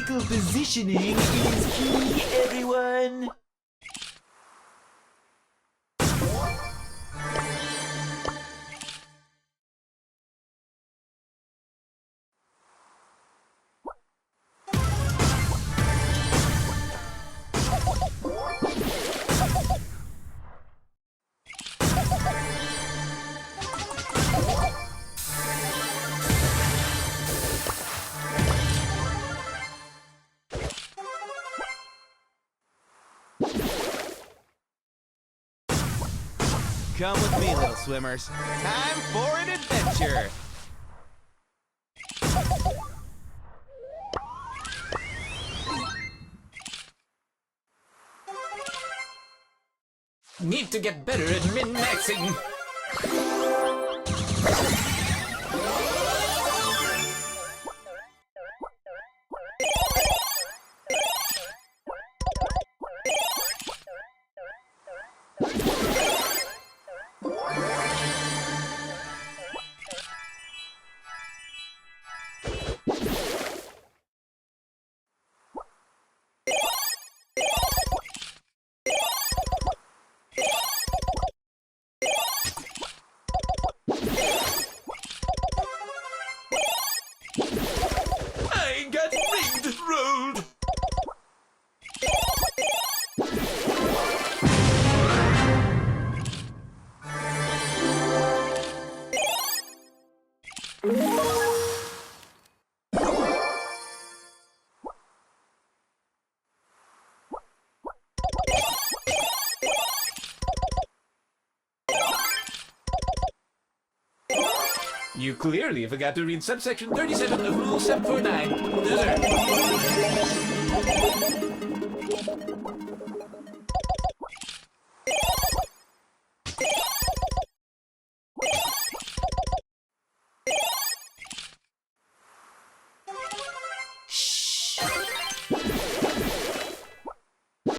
Vertical positioning is key, everyone. Come with me, little swimmers. Time for an adventure! Need to get better at min-maxing. I got rigged rolled. You clearly forgot to read subsection 37 of Rule 749.